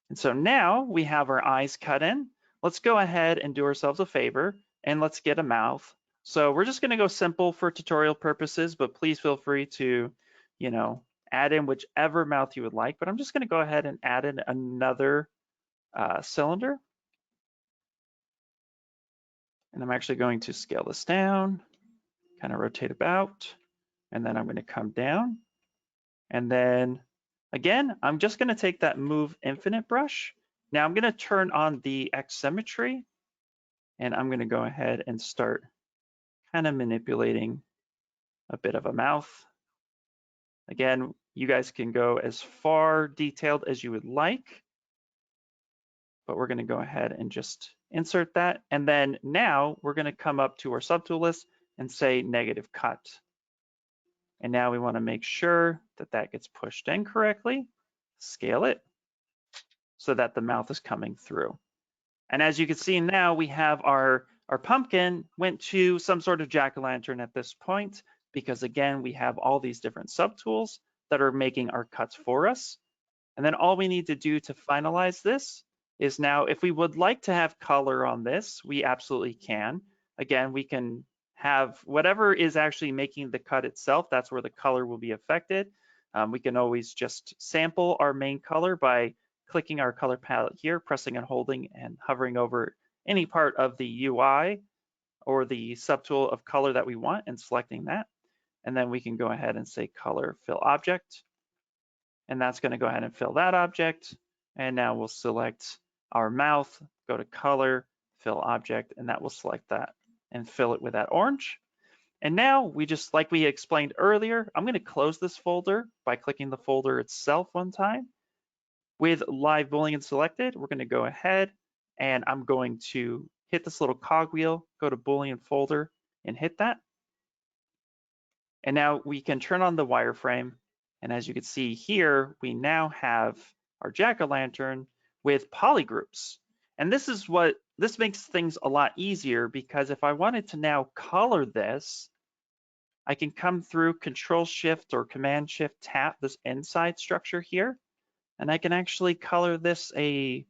And so now we have our eyes cut in. Let's go ahead and do ourselves a favor and let's get a mouth. So we're just going to go simple for tutorial purposes, but please feel free to, add in whichever mouth you would like. But I'm just going to go ahead and add in another cylinder. And I'm actually going to scale this down, kind of rotate about, and then I'm going to come down. And then again, I'm just going to take that Move Infinite brush. Now I'm going to turn on the X Symmetry, and I'm going to go ahead and start kind of manipulating a bit of a mouth. Again, you guys can go as far detailed as you would like, but we're going to go ahead and just insert that. And then now we're going to come up to our subtool list and say negative cut. And now we want to make sure that that gets pushed in correctly, scale it so that the mouth is coming through. And as you can see now, we have our pumpkin went to some sort of jack-o'-lantern at this point, because again, we have all these different subtools that are making our cuts for us. And then all we need to do to finalize this is now, if we would like to have color on this, we absolutely can. Again, we can have whatever is actually making the cut itself, that's where the color will be affected. We can always just sample our main color by clicking our color palette here, pressing and holding and hovering over any part of the UI or the subtool of color that we want and selecting that. And then we can go ahead and say color fill object. And that's going to go ahead and fill that object. And now we'll select our mouth, go to color, fill object, and that will select that and fill it with that orange. And now we just, like we explained earlier, I'm going to close this folder by clicking the folder itself one time. With live Boolean selected, we're going to go ahead and I'm going to hit this little cogwheel, go to Boolean Folder and hit that. And now we can turn on the wireframe. And as you can see here, we now have our jack-o'-lantern with polygroups. And this makes things a lot easier, because if I wanted to now color this, I can come through Control-Shift or Command-Shift tap this inside structure here. And I can actually color this a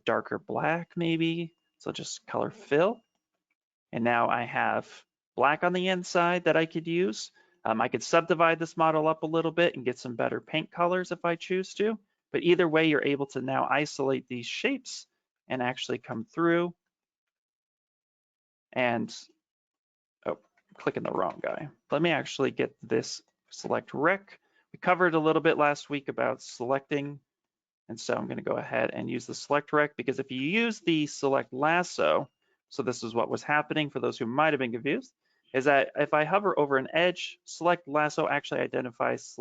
darker black maybe. So just color fill. And now I have black on the inside that I could use. I could subdivide this model up a little bit and get some better paint colors if I choose to. But either way, you're able to now isolate these shapes and actually come through and, oh, clicking the wrong guy. Let me actually get this Select Rect. We covered a little bit last week about selecting. And so I'm going to go ahead and use the Select Rect, because if you use the Select Lasso, so this is what was happening for those who might have been confused, is that if I hover over an edge, Select Lasso actually identifies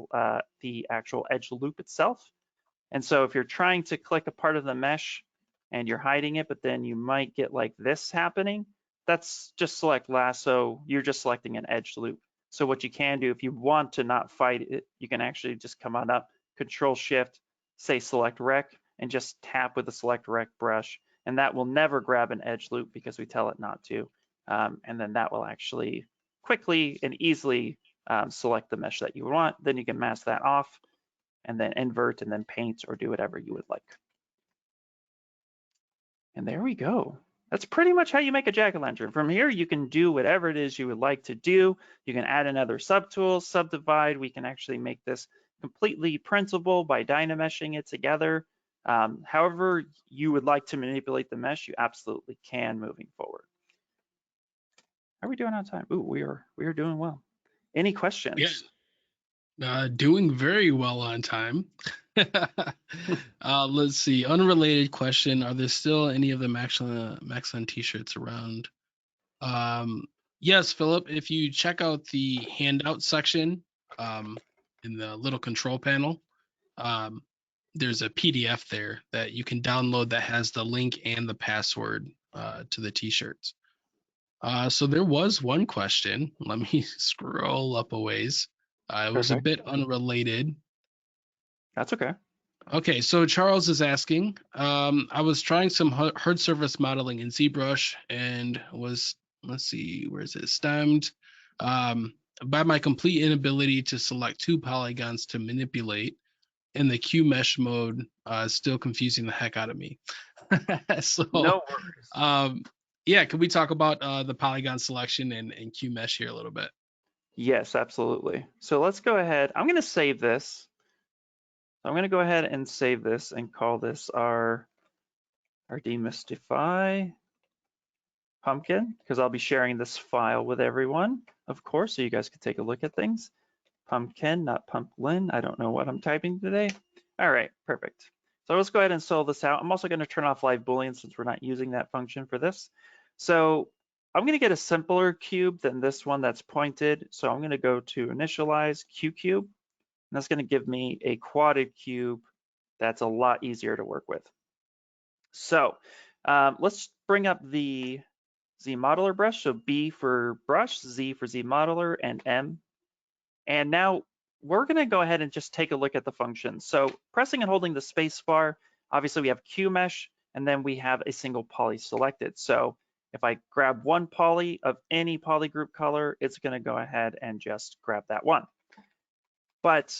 the actual edge loop itself. And so if you're trying to click a part of the mesh and you're hiding it, but then you might get like this happening, that's just Select Lasso. You're just selecting an edge loop. So what you can do if you want to not fight it, you can actually just come on up, Control Shift, say Select Rect, and just tap with the Select Rect brush. And that will never grab an edge loop because we tell it not to. And then that will actually quickly and easily select the mesh that you want. Then you can mask that off and then invert and then paint or do whatever you would like. And there we go. That's pretty much how you make a jack-o'-lantern. From here, you can do whatever it is you would like to do. You can add another subtool, subdivide. We can actually make this completely printable by DynaMeshing it together. However you would like to manipulate the mesh, you absolutely can moving forward. How are we doing on time? Ooh, we are doing well. Any questions? Yeah. Doing very well on time. Let's see. Unrelated question. Are there still any of the Maxon t-shirts around? Yes, Philip, if you check out the handout section in the little control panel, there's a PDF there that you can download that has the link and the password to the t-shirts. So there was one question. Let me scroll up a ways. It was a bit unrelated. That's okay. Okay, so Charles is asking, I was trying some hard surface modeling in ZBrush and was, let's see, where is it, stemmed by my complete inability to select two polygons to manipulate, and the QMesh mode is still confusing the heck out of me. So, no worries. Yeah, can we talk about the polygon selection and QMesh here a little bit? Yes, absolutely. So let's go ahead. I'm going to save this. I'm going to go ahead and save this and call this our demystify pumpkin, because I'll be sharing this file with everyone, of course, so you guys can take a look at things. Pumpkin, not Pumplin. I don't know what I'm typing today. All right, perfect. So let's go ahead and solve this out. I'm also going to turn off live Boolean since we're not using that function for this. So I'm going to get a simpler cube than this one that's pointed. So I'm going to go to initialize QCube. And that's going to give me a quadded cube that's a lot easier to work with. So let's bring up the ZModeler brush. So B for brush, Z for ZModeler, and M. And now we're going to go ahead and just take a look at the functions. So pressing and holding the space bar, obviously we have QMesh, and then we have a single poly selected. So if I grab one poly of any polygroup color, it's going to go ahead and just grab that one. But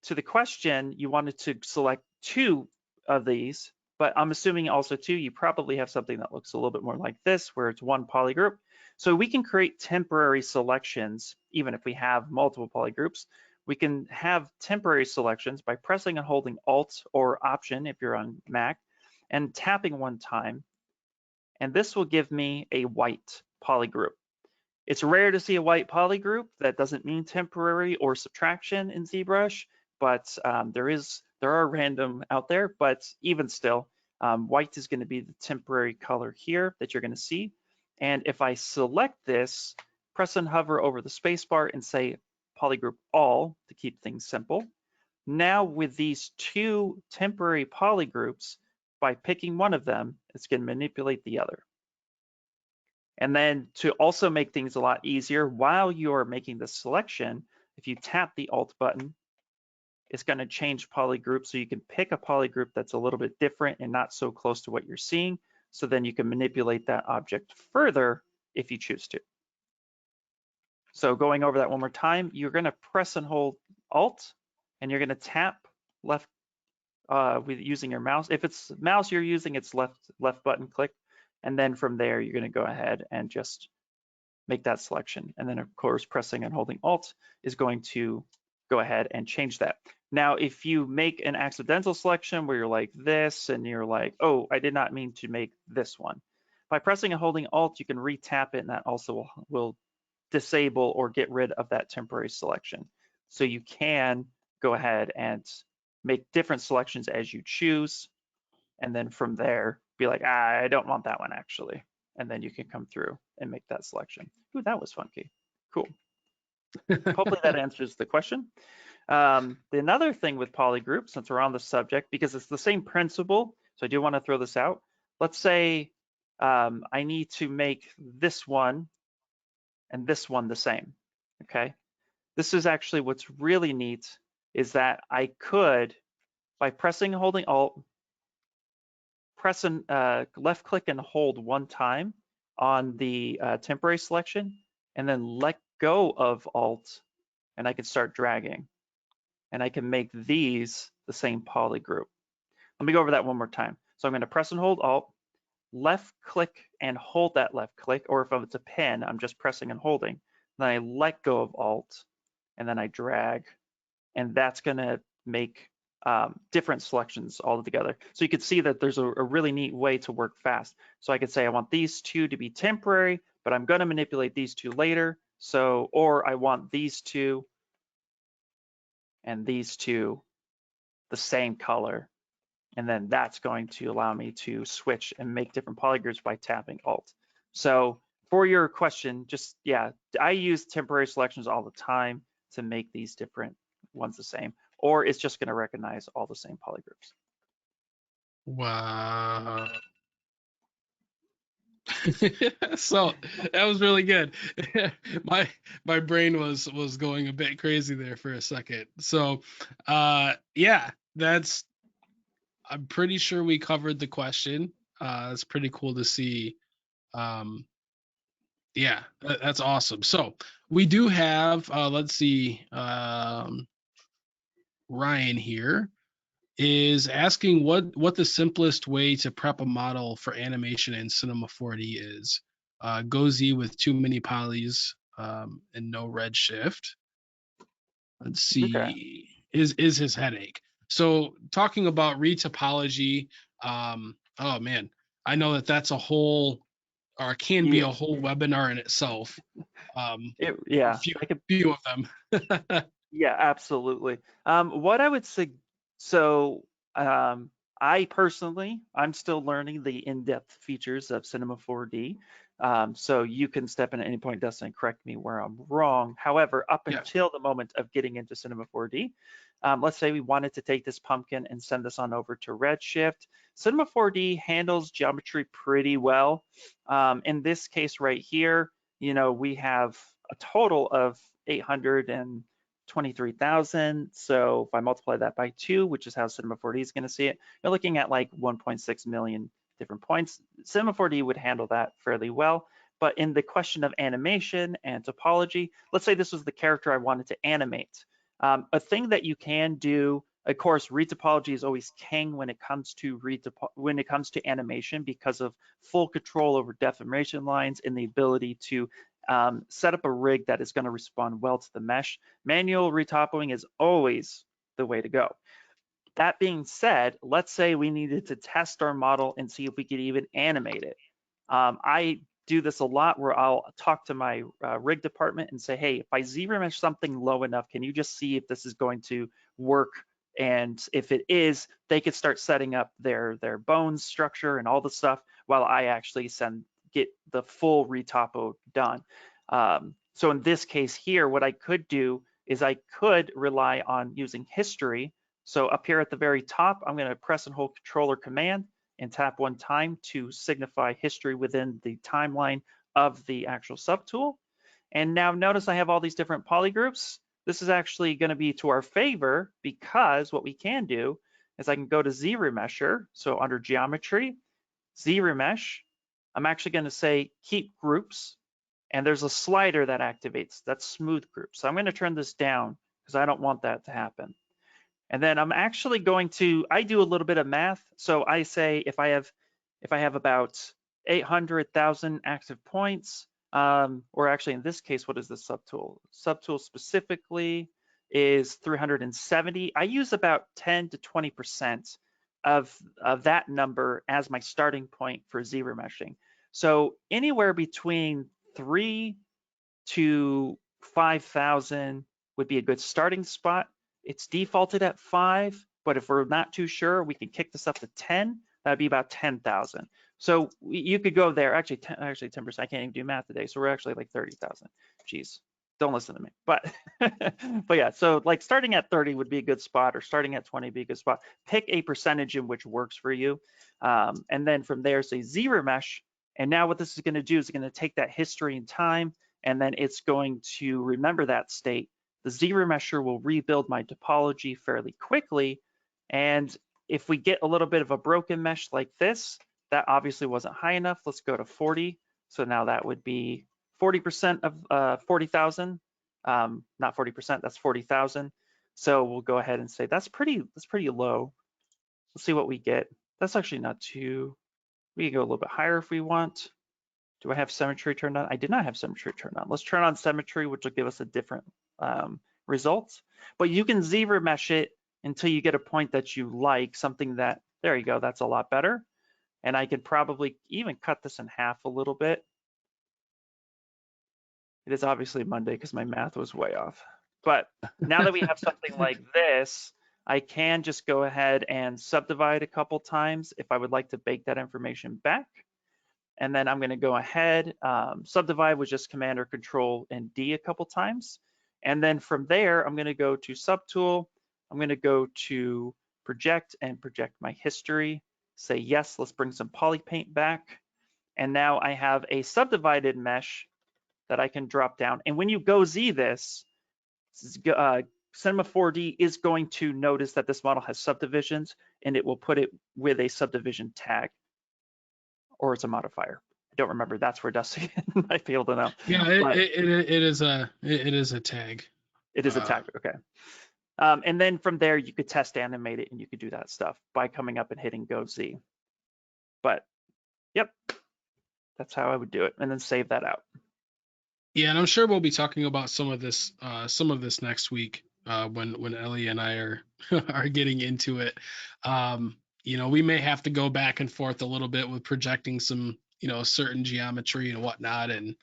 to the question, you wanted to select two of these, but I'm assuming also too, you probably have something that looks a little bit more like this, where it's one polygroup. So we can create temporary selections, even if we have multiple polygroups. We can have temporary selections by pressing and holding Alt or Option if you're on Mac, and tapping one time. And this will give me a white polygroup. It's rare to see a white polygroup. That doesn't mean temporary or subtraction in ZBrush, but there are random out there, but even still, white is going to be the temporary color here that you're going to see. And if I select this, press and hover over the spacebar and say polygroup all to keep things simple. Now with these two temporary polygroups, by picking one of them, it's going to manipulate the other. And then to also make things a lot easier, while you're making the selection, if you tap the Alt button, it's going to change polygroup. So you can pick a polygroup that's a little bit different and not so close to what you're seeing. So then you can manipulate that object further if you choose to. So going over that one more time, you're going to press and hold Alt, and you're going to tap left with using your mouse. If it's mouse you're using, it's left button click. And then from there, you're going to go ahead and just make that selection. And then of course, pressing and holding Alt is going to go ahead and change that. Now, if you make an accidental selection where you're like this and you're like, oh, I did not mean to make this one. By pressing and holding Alt, you can re-tap it, and that also will disable or get rid of that temporary selection. So you can go ahead and make different selections as you choose. And then from there, be like, I don't want that one actually. And then you can come through and make that selection. Ooh, that was funky. Cool. Hopefully that answers the question. Another thing with polygroup, since we're on the subject, because it's the same principle, so I do want to throw this out. Let's say I need to make this one and this one the same, okay? This is actually what's really neat is that I could, by pressing and holding Alt, press and left click and hold one time on the temporary selection, and then let go of Alt, and I can start dragging. And I can make these the same polygroup. Let me go over that one more time. So I'm going to press and hold Alt, left click and hold that left click, or if it's a pen, I'm just pressing and holding. Then I let go of Alt, and then I drag, and that's going to make different selections all together. So you can see that there's a really neat way to work fast. So I could say I want these two to be temporary, but I'm going to manipulate these two later. So, or I want these two and these two the same color. And then that's going to allow me to switch and make different polygroups by tapping Alt. So for your question, just, yeah, I use temporary selections all the time to make these different ones the same, or it's just gonna recognize all the same polygroups. Wow. So that was really good. my brain was going a bit crazy there for a second. So yeah, that's, I'm pretty sure we covered the question. It's pretty cool to see. Yeah, that's awesome. So we do have let's see, Ryan here is asking what the simplest way to prep a model for animation in Cinema 4D is. GoZ with too many polys and no redshift. Let's Okay. see, is his headache. So talking about retopology, oh man, I know that's a whole, or can be Yeah, a whole webinar in itself. A few of them. yeah, absolutely. What I would say, so I personally, I'm still learning the in-depth features of Cinema 4D. So you can step in at any point, Dustin, and correct me where I'm wrong. However, up Yeah. until the moment of getting into Cinema 4D, let's say we wanted to take this pumpkin and send this on over to Redshift. Cinema 4D handles geometry pretty well. In this case right here, you know, we have a total of 823,000. So if I multiply that by 2, which is how Cinema 4D is going to see it, you're looking at like 1.6 million different points. Cinema 4D would handle that fairly well. But in the question of animation and topology, let's say this was the character I wanted to animate. A thing that you can do, of course, retopology is always king when it comes to animation because of full control over deformation lines and the ability to set up a rig that is going to respond well to the mesh. Manual retopoing is always the way to go. That being said, let's say we needed to test our model and see if we could even animate it. I do this a lot where I'll talk to my rig department and say, hey, if I ZRemesh something low enough, can you just see if this is going to work? And if it is, they could start setting up their bones structure and all the stuff while I actually get the full retopo done. So in this case here, what I could do is I could rely on using history. So up here at the very top, I'm going to press and hold Control or Command and tap one time to signify history within the timeline of the actual subtool. And now notice I have all these different polygroups. This is actually going to be to our favor because what we can do is I can go to ZRemesher. So under Geometry, ZRemesh, I'm actually going to say Keep Groups. And there's a slider that activates, that's Smooth Group. So I'm going to turn this down because I don't want that to happen. And then I'm actually going to, I do a little bit of math. So I say if I have about 800,000 active points, or actually in this case, what is the subtool? Subtool specifically is 370. I use about 10 to 20% of that number as my starting point for ZRemeshing. So anywhere between 3 to 5,000 would be a good starting spot. It's defaulted at 5, but if we're not too sure, we can kick this up to 10. That'd be about 10,000. So you could go there. Actually 10%. I can't even do math today. So we're actually like 30,000. Geez, don't listen to me. But but yeah, so like starting at 30 would be a good spot, or starting at 20 would be a good spot. Pick a percentage in which works for you, and then from there say ZRemesh. And now what this is going to do is going to take that history and time, and then it's going to remember that state. The ZRemesher will rebuild my topology fairly quickly. And if we get a little bit of a broken mesh like this, that obviously wasn't high enough. Let's go to 40. So now that would be 40% of 40,000. Not 40%, that's 40,000. So we'll go ahead and say that's pretty low. Let's see what we get. That's actually not too, we can go a little bit higher if we want. Do I have Symmetry turned on? I did not have Symmetry turned on. Let's turn on Symmetry, which will give us a different result. But you can ZRemesh it until you get a point that you like, something that, there you go, that's a lot better. And I could probably even cut this in half a little bit. It is obviously Monday because my math was way off. But now that we have something like this, I can just go ahead and subdivide a couple times if I would like to bake that information back. And then I'm going to go ahead, subdivide with just Command or Control and D a couple times. And then from there, I'm going to go to Subtool. I'm going to go to Project and project my history. Say, yes, let's bring some polypaint back. And now I have a subdivided mesh that I can drop down. And when you go Z this, Cinema 4D is going to notice that this model has subdivisions, and it will put it with a subdivision tag, or it's a modifier. I don't remember. That's where Dusty might be able to know. Yeah, it is a tag. It is a tag. Okay. And then from there, you could test animate it, and you could do that stuff by coming up and hitting Go Z. But yep, that's how I would do it, and then save that out. Yeah, and I'm sure we'll be talking about some of this next week when Ellie and I are getting into it. You know, we may have to go back and forth a little bit with projecting some, you know, certain geometry and whatnot, and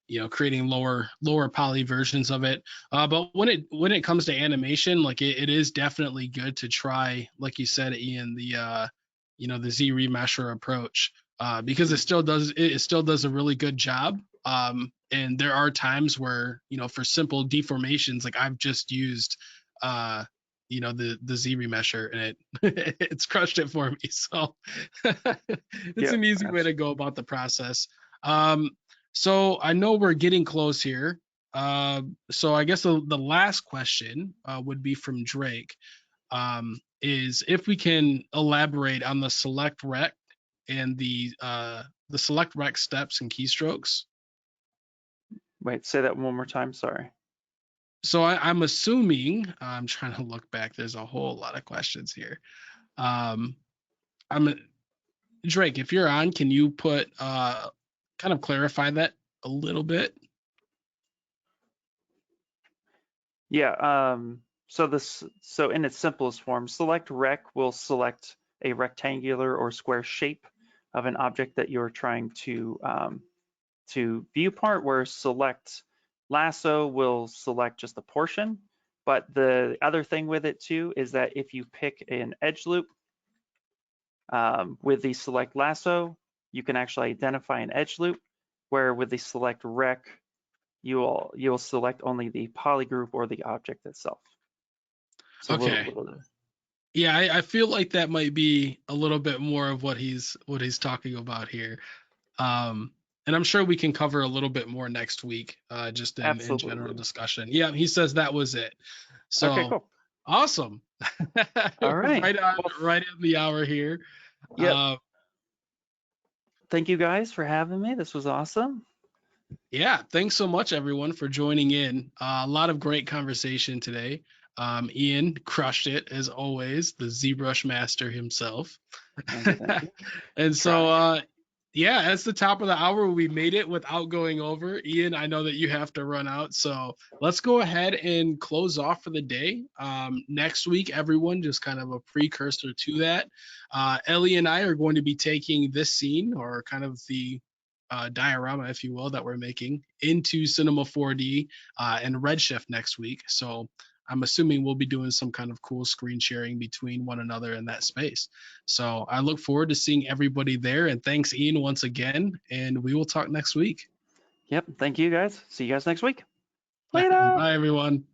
you know, creating lower poly versions of it. But when it comes to animation, like it is definitely good to try, like you said, Ian, the you know, the ZRemesher approach, because it still does a really good job. And there are times where, you know, for simple deformations, like I've just used you know, the ZRemesher, and it's crushed it for me. So it's an easy way to go about the process. So I know we're getting close here. So I guess the last question would be from Drake, is if we can elaborate on the Select Rect and the Select Rect steps and keystrokes. Wait, say that one more time. Sorry. So I'm assuming, I'm trying to look back. There's a whole lot of questions here. Drake, if you're on, can you put kind of clarify that a little bit? Yeah. So in its simplest form, Select Rect will select a rectangular or square shape of an object that you're trying to viewport, where Select Lasso will select just a portion. But the other thing with it too is that if you pick an edge loop with the Select Lasso, you can actually identify an edge loop, where with the Select Rect, you'll select only the polygroup or the object itself. So okay. Yeah, I feel like that might be a little bit more of what he's talking about here. And I'm sure we can cover a little bit more next week, just in general discussion. Yeah, he says that was it. So okay, cool. Awesome. All right. right at the hour here. Yep. Thank you guys for having me. This was awesome. Yeah, thanks so much everyone for joining in. A lot of great conversation today. Ian crushed it as always, the ZBrush master himself. Thank you. And so Yeah, that's the top of the hour. We made it without going over. Ian, I know that you have to run out. So let's go ahead and close off for the day. Next week, everyone, just kind of a precursor to that. Ellie and I are going to be taking this scene, or kind of the diorama, if you will, that we're making into Cinema 4D and Redshift next week. So I'm assuming we'll be doing some kind of cool screen sharing between one another in that space. So I look forward to seeing everybody there. And thanks, Ian, once again. And we will talk next week. Yep. Thank you guys. See you guys next week. Later. Bye, everyone.